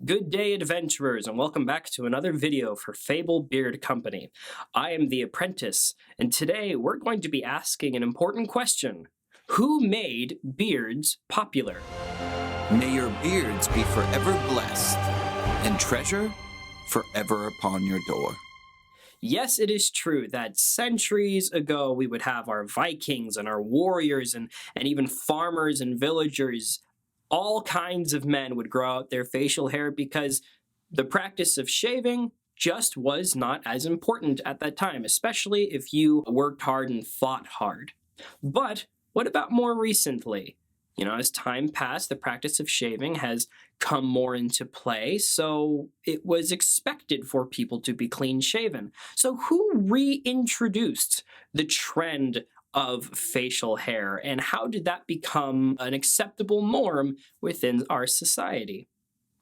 Good day, adventurers, and welcome back to another video for Fable Beard Company. I am the apprentice, and today we're going to be asking an important question. Who made beards popular? May your beards be forever blessed, and treasure forever upon your door. Yes, it is true that centuries ago we would have our Vikings and our warriors and even farmers and villagers. All kinds of men would grow out their facial hair because the practice of shaving just was not as important at that time, especially if you worked hard and fought hard. But what about more recently? As time passed, the practice of shaving has come more into play, so it was expected for people to be clean shaven. So who reintroduced the trend of facial hair, and how did that become an acceptable norm within our society?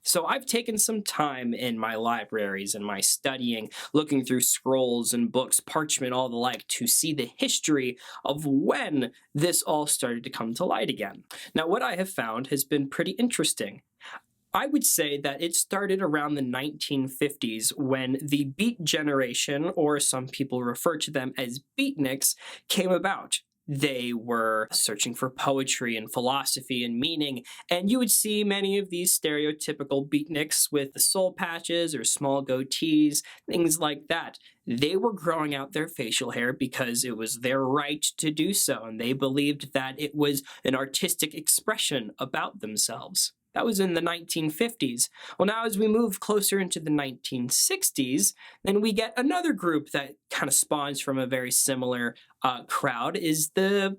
So I've taken some time in my libraries and my studying, looking through scrolls and books, parchment, all the like, to see the history of when this all started to come to light again. Now, what I have found has been pretty interesting. I would say that it started around the 1950s when the Beat generation, or some people refer to them as beatniks, came about. They were searching for poetry and philosophy and meaning, and you would see many of these stereotypical beatniks with the soul patches or small goatees, things like that. They were growing out their facial hair because it was their right to do so, and they believed that it was an artistic expression about themselves. That was in the 1950s. Well, now as we move closer into the 1960s, then we get another group that kind of spawns from a very similar crowd, is the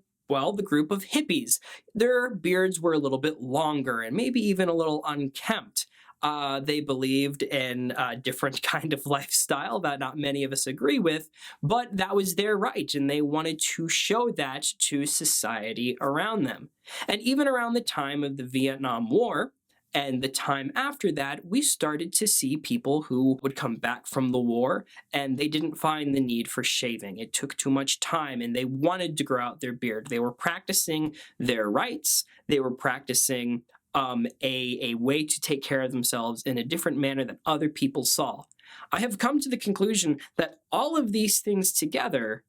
group of hippies. Their beards were a little bit longer and maybe even a little unkempt. They believed in a different kind of lifestyle that not many of us agree with, but that was their right, and they wanted to show that to society around them. And even around the time of the Vietnam War, and the time after that, we started to see people who would come back from the war and they didn't find the need for shaving. It took too much time and they wanted to grow out their beard. They were practicing their rights. They were practicing a way to take care of themselves in a different manner than other people saw. I have come to the conclusion that all of these things together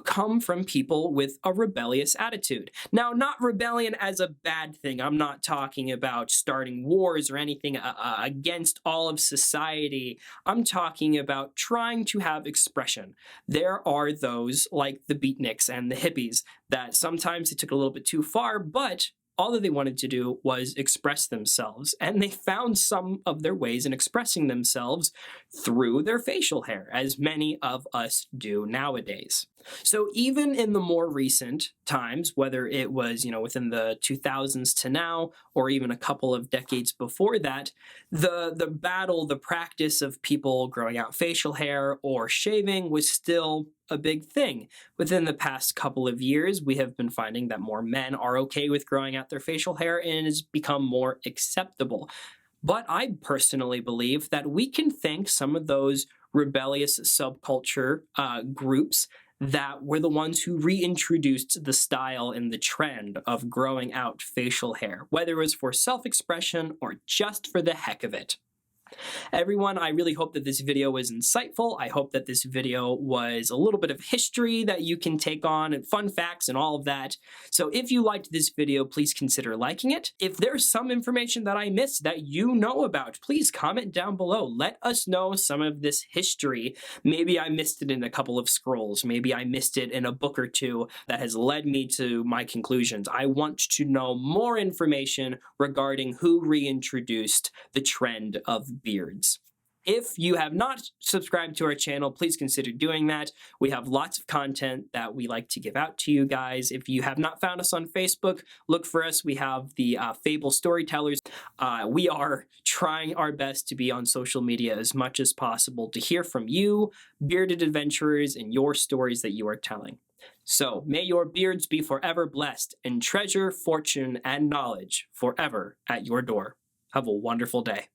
come from people with a rebellious attitude. Now, not rebellion as a bad thing. I'm not talking about starting wars or anything against all of society. I'm talking about trying to have expression. There are those like the beatniks and the hippies that sometimes it took a little bit too far, but all that they wanted to do was express themselves, and they found some of their ways in expressing themselves through their facial hair, as many of us do nowadays. So even in the more recent times, whether it was, within the 2000s to now, or even a couple of decades before that, the practice of people growing out facial hair or shaving was still a big thing. Within the past couple of years, we have been finding that more men are okay with growing out their facial hair, and it has become more acceptable. But I personally believe that we can thank some of those rebellious subculture groups that were the ones who reintroduced the style and the trend of growing out facial hair, whether it was for self-expression or just for the heck of it. Everyone, I really hope that this video was insightful. I hope that this video was a little bit of history that you can take on and fun facts and all of that. So if you liked this video, please consider liking it. If there's some information that I missed that you know about, please comment down below. Let us know some of this history. Maybe I missed it in a couple of scrolls. Maybe I missed it in a book or two that has led me to my conclusions. I want to know more information regarding who reintroduced the trend of beards. If you have not subscribed to our channel, please consider doing that. We have lots of content that we like to give out to you guys. If you have not found us on Facebook, look for us. We have the Fable Storytellers. We are trying our best to be on social media as much as possible to hear from you, bearded adventurers, and your stories that you are telling. So may your beards be forever blessed, and treasure, fortune, and knowledge forever at your door. Have a wonderful day.